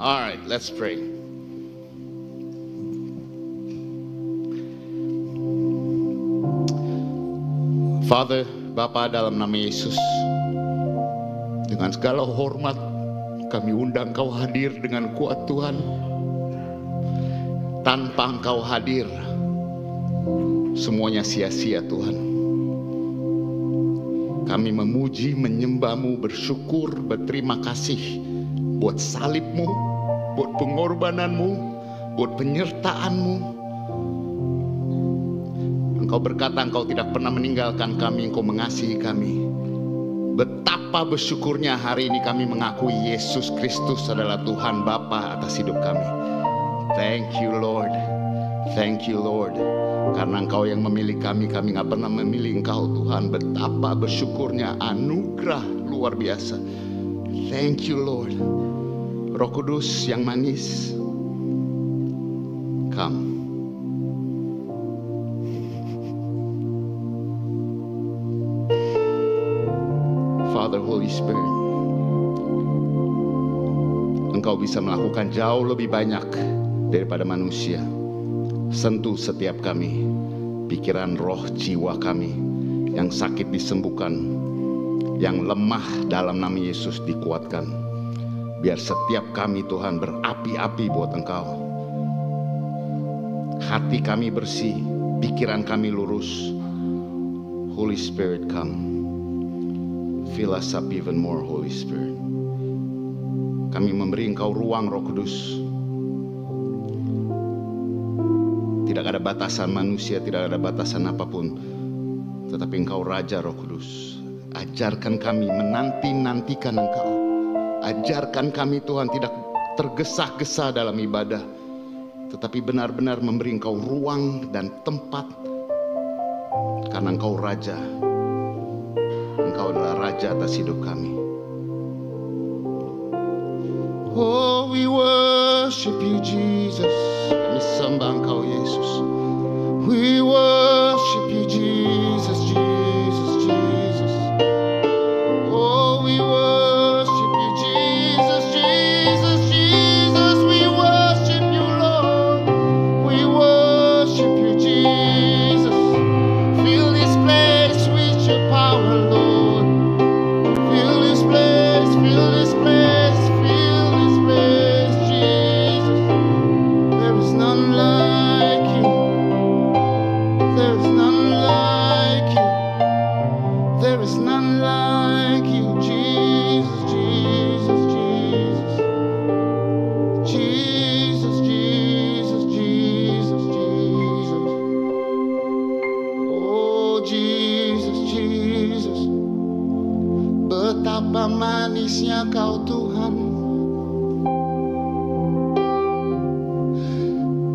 Alright, let's pray. Father, Bapa, dalam nama Yesus, dengan segala hormat kami undang Kau hadir dengan kuat Tuhan. Tanpa Engkau hadir, semuanya sia-sia Tuhan. Kami memuji, menyembah-Mu, bersyukur, berterima kasih buat salib-Mu, buat pengorbanan-Mu, buat penyertaan-Mu. Engkau berkata Engkau tidak pernah meninggalkan kami, Engkau mengasihi kami. Betapa bersyukurnya hari ini kami mengakui Yesus Kristus adalah Tuhan Bapa atas hidup kami. Thank you Lord, thank you Lord. Karena Engkau yang memilih kami, kami gak pernah memilih Engkau Tuhan. Betapa bersyukurnya, anugerah luar biasa. Thank you Lord. Roh Kudus yang manis, come. Father, Holy Spirit, Engkau bisa melakukan jauh lebih banyak daripada manusia. Sentuh setiap kami, pikiran, roh, jiwa kami. Yang sakit disembuhkan, yang lemah dalam nama Yesus dikuatkan. Biar setiap kami Tuhan berapi-api buat Engkau. Hati kami bersih, pikiran kami lurus. Holy Spirit, come. Fill us up even more, Holy Spirit. Kami memberi Engkau ruang, Roh Kudus. Tidak ada batasan manusia, tidak ada batasan apapun. Tetapi Engkau Raja, Roh Kudus. Ajarkan kami menanti-nantikan Engkau. Ajarkan kami Tuhan tidak tergesa-gesa dalam ibadah. Tetapi benar-benar memberi Engkau ruang dan tempat. Karena Engkau Raja. Engkau adalah Raja atas hidup kami. Oh, we worship you, Jesus. Kami sembah Engkau, Yesus. We worship you, Jesus, Jesus, Jesus. Oh, we worship you, Jesus, Jesus, Jesus. We worship you, Lord. We worship you, Jesus. Fill this place with your power, Lord. Fill this place, fill this place, fill this place, Jesus. There is none like you. There is none like you. There is none like you, Jesus, Jesus, Jesus. Jesus, Jesus, Jesus, Jesus. Oh, Jesus, Jesus. Betapa manisnya Kau Tuhan.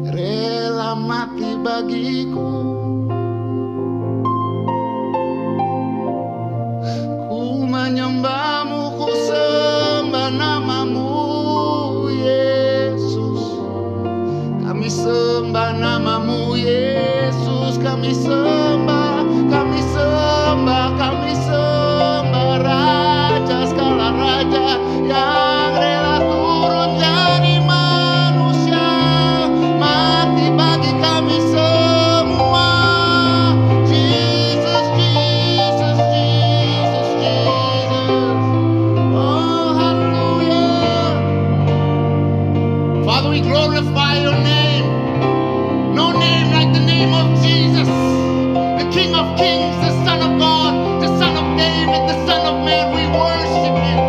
Rela mati bagiku. Ku menyembah-Mu, ku sembah nama-Mu, Yesus. Kami sembah nama-Mu, Yesus. Kami sembah, kami sembah, kami sembah Raja segala raja yang rela turun jadi manusia, mati bagi kami semua. Jesus, Jesus, Jesus, Jesus. Oh, hallelujah. Father, we glorify your name. No name like the name of Jesus, the King of Kings, the Son of God, the Son of David, the Son of Man. We worship you.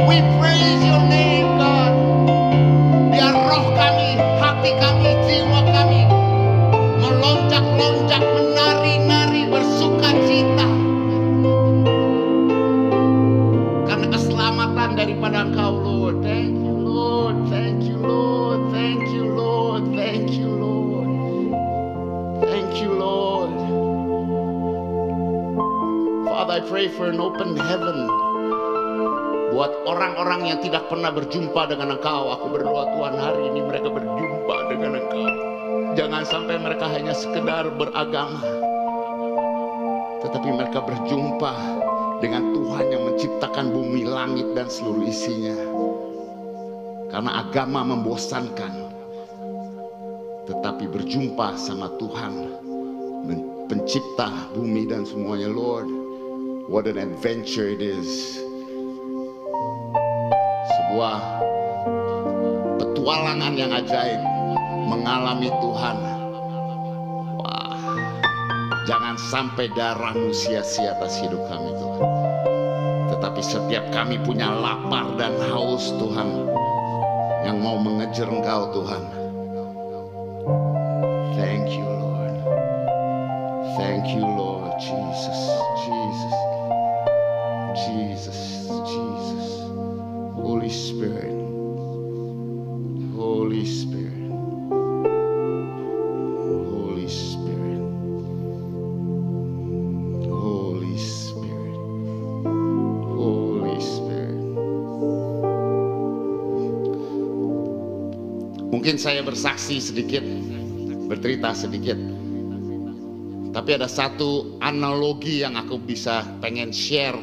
We praise your name, God. Biar roh kami, hati kami, jiwa kami melonjak-lonjak, menari-nari, bersuka cita karena keselamatan daripada Engkau, Lord. Thank you, Lord. Thank you, Lord. Thank you, Lord. Thank you, Lord. Thank you, Lord. Father, I pray for an open heaven buat orang-orang yang tidak pernah berjumpa dengan Engkau. Aku berdoa Tuhan hari ini mereka berjumpa dengan Engkau. Jangan sampai mereka hanya sekedar beragama, tetapi mereka berjumpa dengan Tuhan yang menciptakan bumi, langit, dan seluruh isinya. Karena agama membosankan. Tetapi berjumpa sama Tuhan, pencipta bumi dan semuanya, Lord, what an adventure it is. Sebuah petualangan yang ajaib mengalami Tuhan. Wah, jangan sampai darah-Mu sia-sia atas hidup kami, Tuhan. Tetapi setiap kami punya lapar dan haus, Tuhan, yang mau mengejar Engkau, Tuhan. Thank you, Lord. Thank you, Lord. Jesus, Jesus, Jesus, Jesus. Holy Spirit, Holy Spirit, Holy Spirit, Holy Spirit, Holy Spirit. Mungkin saya bersaksi sedikit, bercerita sedikit, tapi ada satu analogi yang aku pengen share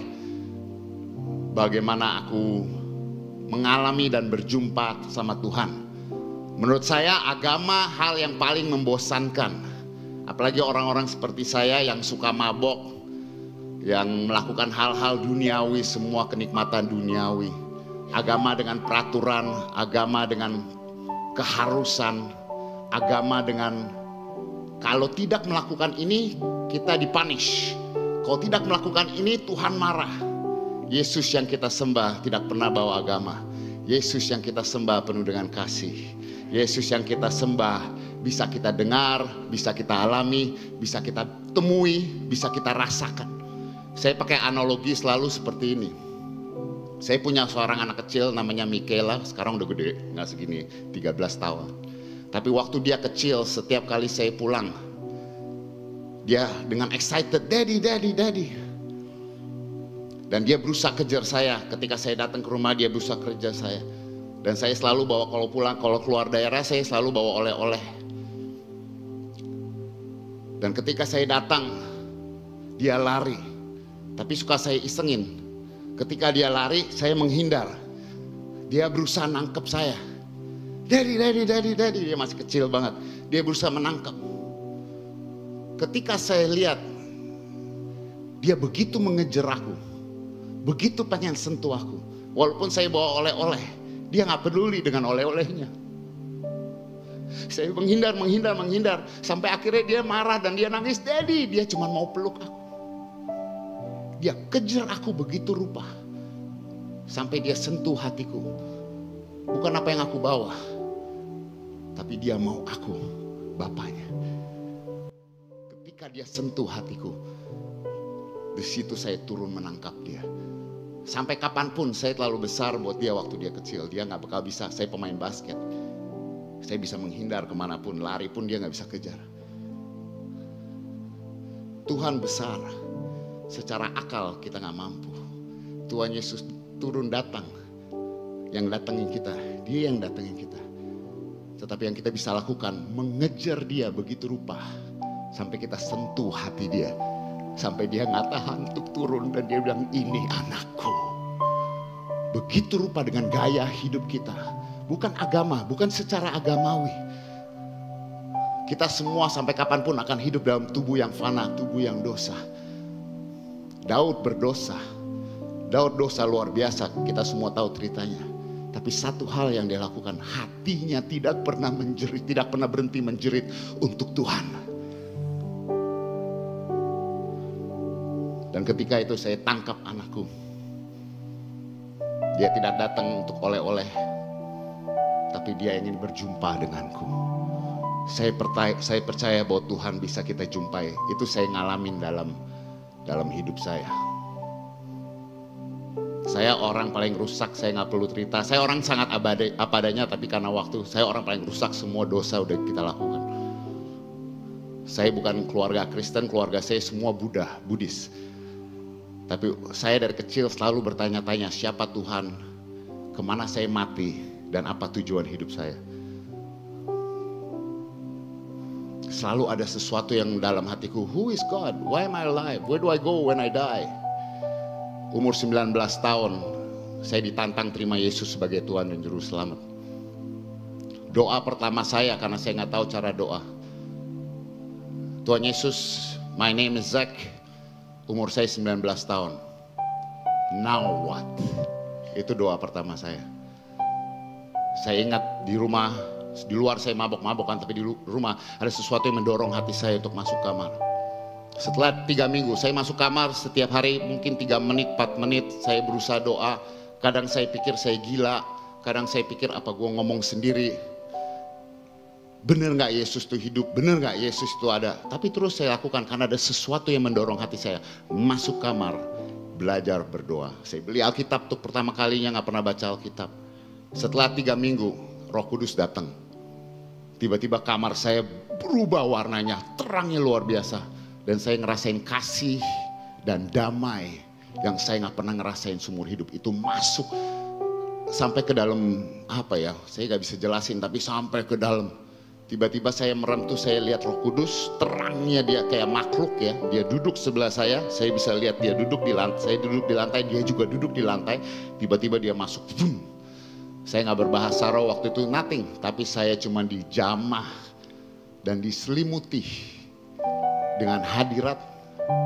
bagaimana aku mengalami dan berjumpa sama Tuhan. Menurut saya agama hal yang paling membosankan, apalagi orang-orang seperti saya yang suka mabok, yang melakukan hal-hal duniawi, semua kenikmatan duniawi. Agama dengan peraturan, agama dengan keharusan, agama dengan kalau tidak melakukan ini kita dipunish, kalau tidak melakukan ini Tuhan marah. Yesus yang kita sembah tidak pernah bawa agama. Yesus yang kita sembah penuh dengan kasih. Yesus yang kita sembah bisa kita dengar, bisa kita alami, bisa kita temui, bisa kita rasakan. Saya pakai analogi selalu seperti ini. Saya punya seorang anak kecil namanya Michaela, sekarang udah gede, nggak segini, 13 tahun. Tapi waktu dia kecil, setiap kali saya pulang, dia dengan excited, "Daddy, Daddy, Daddy." Dan dia berusaha kejar saya. Ketika saya datang ke rumah, dia berusaha kejar saya. Dan saya selalu bawa, kalau pulang, kalau keluar daerah, saya selalu bawa oleh-oleh. Dan ketika saya datang, dia lari. Tapi suka saya isengin. Ketika dia lari, saya menghindar. Dia berusaha nangkep saya. "Daddy, Daddy, Daddy, Daddy." Dia masih kecil banget. Dia berusaha menangkap. Ketika saya lihat, dia begitu mengejar aku, begitu pengen sentuh aku. Walaupun saya bawa oleh-oleh, dia gak peduli dengan oleh-olehnya. Saya menghindar, sampai akhirnya dia marah dan dia nangis. "Daddy." Dia cuma mau peluk aku. Dia kejar aku begitu rupa, sampai dia sentuh hatiku. Bukan apa yang aku bawa, tapi dia mau aku, bapaknya. Ketika dia sentuh hatiku, di situ saya turun menangkap dia. Sampai kapanpun saya terlalu besar buat dia waktu dia kecil. Dia gak bakal bisa, saya pemain basket. Saya bisa menghindar kemanapun, lari pun dia gak bisa kejar. Tuhan besar, secara akal kita gak mampu. Tuhan Yesus turun datang, yang datengin kita, dia yang datengin kita. Tetapi yang kita bisa lakukan, mengejar dia begitu rupa, sampai kita sentuh hati dia. Sampai dia gak tahan untuk turun dan dia bilang, "Ini anakku." Begitu rupa dengan gaya hidup kita. Bukan agama, bukan secara agamawi. Kita semua sampai kapanpun akan hidup dalam tubuh yang fana, tubuh yang dosa. Daud berdosa. Daud dosa luar biasa, kita semua tahu ceritanya. Tapi satu hal yang dia lakukan, hatinya tidak pernah menjerit, tidak pernah berhenti menjerit untuk Tuhan. Dan ketika itu saya tangkap anakku. Dia tidak datang untuk oleh-oleh, tapi dia ingin berjumpa denganku. Saya percaya bahwa Tuhan bisa kita jumpai. Itu saya ngalamin dalam hidup saya. Saya orang paling rusak, saya gak perlu cerita. Saya orang sangat apa adanya, tapi karena waktu, saya orang paling rusak, semua dosa udah kita lakukan. Saya bukan keluarga Kristen, keluarga saya semua Buddhis. Tapi saya dari kecil selalu bertanya-tanya, siapa Tuhan, kemana saya mati, dan apa tujuan hidup saya. Selalu ada sesuatu yang dalam hatiku, who is God? Why am I alive? Where do I go when I die? Umur 19 tahun, saya ditantang terima Yesus sebagai Tuhan dan Juru Selamat. Doa pertama saya karena saya nggak tahu cara doa. Tuhan Yesus, my name is Zach. Umur saya 19 tahun. Now what? Itu doa pertama saya. Saya ingat di rumah, di luar saya mabok-mabokan, tapi di rumah ada sesuatu yang mendorong hati saya untuk masuk kamar. Setelah 3 minggu saya masuk kamar setiap hari, mungkin 3 menit, 4 menit saya berusaha doa. Kadang saya pikir saya gila, kadang saya pikir apa gue ngomong sendiri. Bener gak Yesus itu hidup, bener gak Yesus itu ada. Tapi terus saya lakukan karena ada sesuatu yang mendorong hati saya. Masuk kamar, belajar berdoa. Saya beli Alkitab untuk pertama kalinya, gak pernah baca Alkitab. Setelah 3 minggu, Roh Kudus datang. Tiba-tiba kamar saya berubah warnanya, terangnya luar biasa. Dan saya ngerasain kasih dan damai yang saya gak pernah ngerasain seumur hidup. Itu masuk sampai ke dalam, apa ya, saya gak bisa jelasin, tapi sampai ke dalam. Tiba-tiba saya merem tuh, saya lihat Roh Kudus, terangnya dia kayak makhluk ya. Dia duduk sebelah saya bisa lihat dia duduk di lantai, saya duduk di lantai, dia juga duduk di lantai. Tiba-tiba dia masuk, boom. Saya gak berbahasa roh waktu itu, nothing. Tapi saya cuma dijamah dan diselimuti dengan hadirat,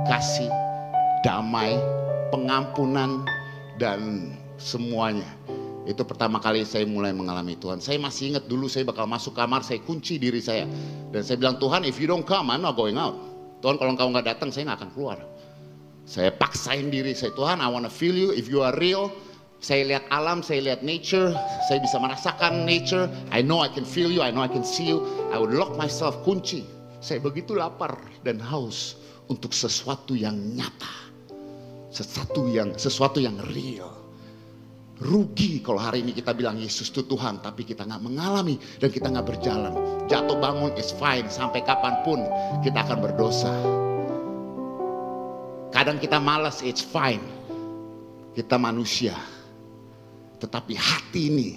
kasih, damai, pengampunan, dan semuanya. Itu pertama kali saya mulai mengalami Tuhan. Saya masih ingat dulu saya bakal masuk kamar, saya kunci diri saya. Dan saya bilang, Tuhan, if you don't come, I'm not going out. Tuhan, kalau engkau gak datang, saya gak akan keluar. Saya paksain diri saya, Tuhan, I want to feel you, if you are real. Saya lihat alam, saya lihat nature, saya bisa merasakan nature. I know I can feel you, I know I can see you. I would lock myself, kunci. Saya begitu lapar dan haus untuk sesuatu yang nyata. Sesuatu yang real. Rugi kalau hari ini kita bilang Yesus itu Tuhan, tapi kita gak mengalami dan kita gak berjalan. Jatuh bangun is fine, sampai kapanpun kita akan berdosa. Kadang kita malas, it's fine. Kita manusia. Tetapi hati ini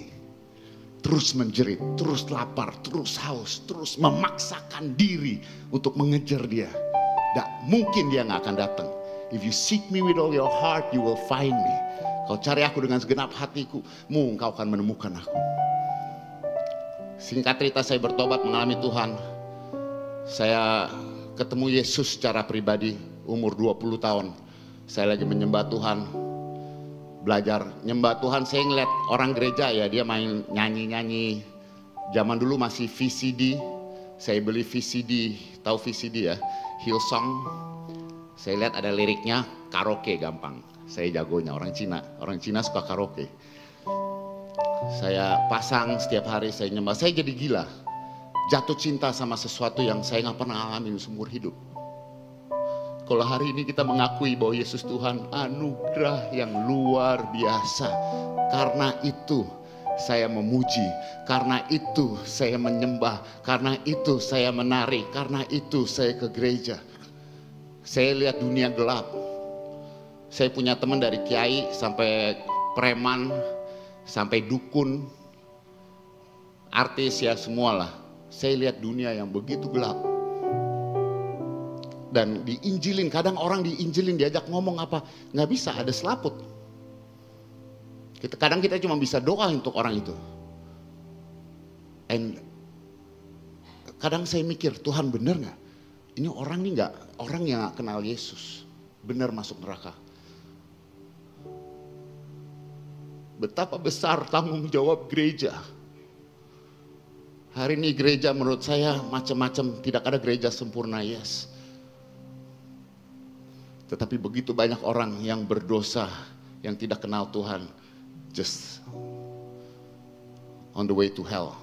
terus menjerit, terus lapar, terus haus, terus memaksakan diri untuk mengejar dia. Tak mungkin dia gak akan datang. If you seek me with all your heart, you will find me. Kau cari aku dengan segenap hatiku, engkau akan menemukan aku. Singkat cerita, saya bertobat, mengalami Tuhan. Saya ketemu Yesus secara pribadi umur 20 tahun. Saya lagi menyembah Tuhan, belajar nyembah Tuhan. Saya ngeliat orang gereja ya, dia main nyanyi-nyanyi. Zaman dulu masih VCD. Saya beli VCD, tahu VCD ya? Hillsong. Saya lihat ada liriknya, karaoke gampang. Saya jagonya, orang Cina suka karaoke. Saya pasang setiap hari, saya nyembah. Saya jadi gila, jatuh cinta sama sesuatu yang saya gak pernah alami seumur hidup. Kalau hari ini kita mengakui bahwa Yesus Tuhan, anugerah yang luar biasa. Karena itu saya memuji, karena itu saya menyembah, karena itu saya menari, karena itu saya ke gereja. Saya lihat dunia gelap. Saya punya teman dari kiai sampai preman, sampai dukun, artis ya semualah. Saya lihat dunia yang begitu gelap. Dan diinjilin, kadang orang diinjilin, diajak ngomong apa, nggak bisa, ada selaput. Kadang kita cuma bisa doa untuk orang itu. And kadang saya mikir, Tuhan bener nggak? Ini orang nih nggak, orang yang gak kenal Yesus, bener masuk neraka. Betapa besar tanggung jawab gereja. Hari ini gereja menurut saya macam-macam, tidak ada gereja sempurna, yes. Tetapi begitu banyak orang yang berdosa, yang tidak kenal Tuhan, just on the way to hell,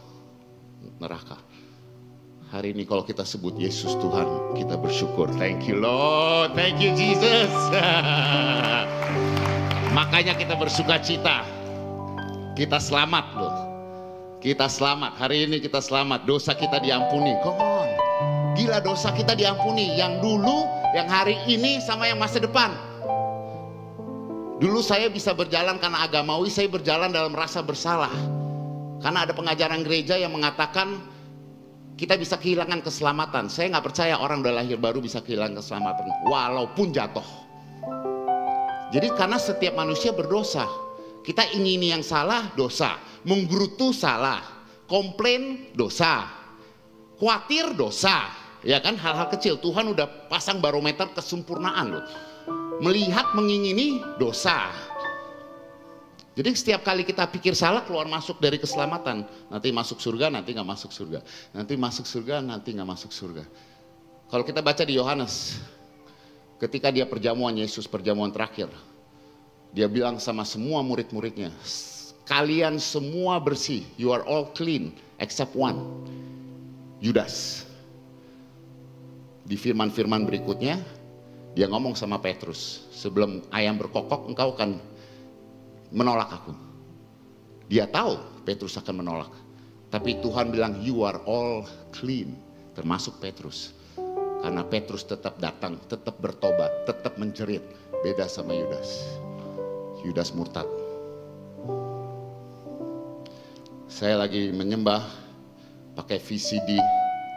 neraka. Hari ini kalau kita sebut Yesus Tuhan, kita bersyukur. Thank you Lord, thank you Jesus. Makanya kita bersuka cita. Kita selamat loh. Kita selamat, hari ini kita selamat. Dosa kita diampuni, come on. Gila, dosa kita diampuni. Yang dulu, yang hari ini, sama yang masa depan. Dulu saya bisa berjalan karena agamawi, saya berjalan dalam rasa bersalah. Karena ada pengajaran gereja yang mengatakan kita bisa kehilangan keselamatan. Saya gak percaya orang udah lahir baru bisa kehilangan keselamatan, walaupun jatuh. Jadi karena setiap manusia berdosa. Kita ingini yang salah, dosa. Menggerutu salah. komplain dosa, khawatir dosa, ya kan, hal-hal kecil. Tuhan udah pasang barometer kesempurnaan loh. Melihat, mengingini dosa. Jadi setiap kali kita pikir salah, keluar masuk dari keselamatan. Nanti masuk surga, nanti nggak masuk surga. Nanti masuk surga, nanti nggak masuk surga. Kalau kita baca di Yohanes, ketika dia perjamuan Yesus, perjamuan terakhir, dia bilang sama semua murid-muridnya, kalian semua bersih, you are all clean, except one, Yudas. Di firman-firman berikutnya, dia ngomong sama Petrus, sebelum ayam berkokok engkau akan menolak aku. Dia tahu Petrus akan menolak. Tapi Tuhan bilang you are all clean, termasuk Petrus. Karena Petrus tetap datang, tetap bertobat, tetap menjerit. Beda sama Yudas. Yudas murtad. Saya lagi menyembah pakai VCD,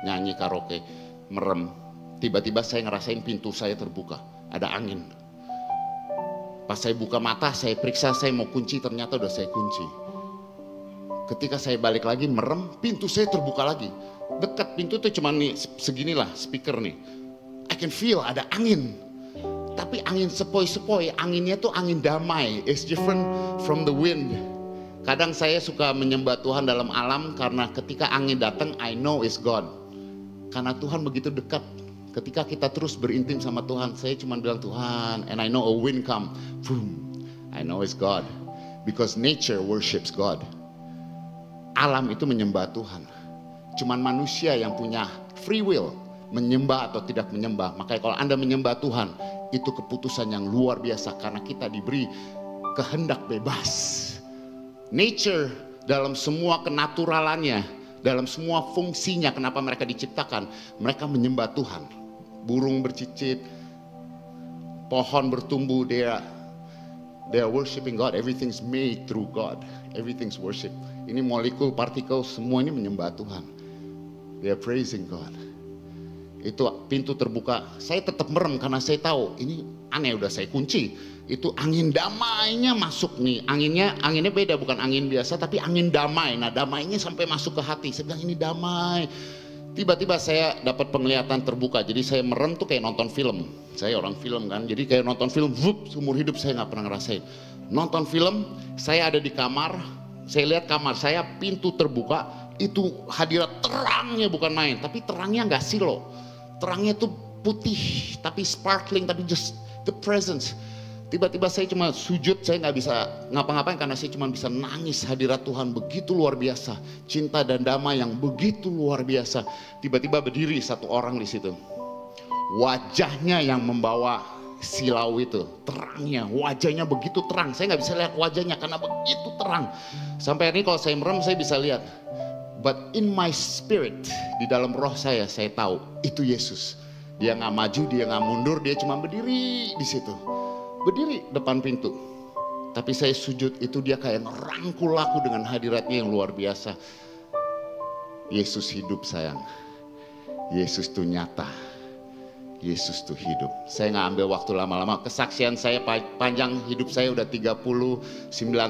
nyanyi karaoke, merem. Tiba-tiba saya ngerasain pintu saya terbuka, ada angin. Pas saya buka mata, saya periksa, saya mau kunci, ternyata udah saya kunci. Ketika saya balik lagi merem, pintu saya terbuka lagi. Dekat pintu tuh cuma nih seginilah speaker nih. I can feel ada angin. Tapi angin sepoi-sepoi, anginnya tuh angin damai. It's different from the wind. Kadang saya suka menyembah Tuhan dalam alam karena ketika angin datang, I know it's God. Karena Tuhan begitu dekat. Ketika kita terus berintim sama Tuhan, saya cuma bilang Tuhan, and I know a wind come, boom, I know it's God, because nature worships God. Alam itu menyembah Tuhan. Cuman manusia yang punya free will, menyembah atau tidak menyembah. Makanya kalau Anda menyembah Tuhan, itu keputusan yang luar biasa karena kita diberi kehendak bebas. Nature dalam semua kenaturalannya, dalam semua fungsinya, kenapa mereka diciptakan, mereka menyembah Tuhan. Burung bercicit, pohon bertumbuh, they are worshiping God. Everything's made through God. Everything's worship. Ini molekul, partikel, semua ini menyembah Tuhan. They are praising God. Itu pintu terbuka. Saya tetap merem karena saya tahu ini aneh, udah saya kunci. Itu angin damainya masuk nih. Anginnya beda, bukan angin biasa, tapi angin damai. Nah, damainya sampai masuk ke hati. Saya bilang ini damai. Tiba-tiba saya dapat penglihatan terbuka. Jadi saya merem tuh kayak nonton film. Saya orang film kan. Jadi kayak nonton film, seumur hidup saya nggak pernah ngerasain. Nonton film, saya ada di kamar. Saya lihat kamar saya, pintu terbuka. Itu hadirat terangnya bukan main. Tapi terangnya nggak silo. Terangnya tuh putih, tapi sparkling, tapi just the presence. Tiba-tiba saya cuma sujud, saya nggak bisa ngapa-ngapain karena saya cuma bisa nangis. Hadirat Tuhan begitu luar biasa, cinta dan damai yang begitu luar biasa. Tiba-tiba berdiri satu orang di situ, wajahnya yang membawa silau itu, terangnya, wajahnya begitu terang. Saya nggak bisa lihat wajahnya karena begitu terang. Sampai hari ini kalau saya merem saya bisa lihat. But in my spirit, di dalam roh saya tahu itu Yesus. Dia nggak maju, dia nggak mundur, dia cuma berdiri di situ. Berdiri depan pintu. Tapi saya sujud, itu dia kayak ngerangkul aku dengan hadiratnya yang luar biasa. Yesus hidup sayang. Yesus tuh nyata. Yesus tuh hidup. Saya nggak ambil waktu lama-lama. Kesaksian saya panjang, hidup saya udah 39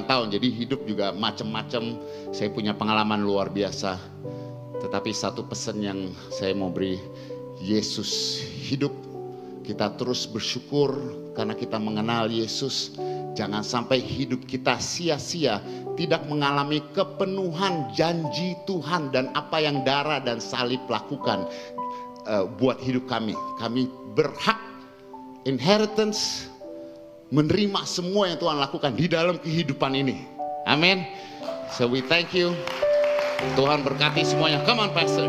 tahun. Jadi hidup juga macam-macam. Saya punya pengalaman luar biasa. Tetapi satu pesan yang saya mau beri, Yesus hidup. Kita terus bersyukur karena kita mengenal Yesus. Jangan sampai hidup kita sia-sia, tidak mengalami kepenuhan janji Tuhan dan apa yang darah dan salib lakukan buat hidup kami. Kami berhak inheritance, menerima semua yang Tuhan lakukan di dalam kehidupan ini. Amin. So we thank you. Tuhan berkati semuanya. Come on, Pastor.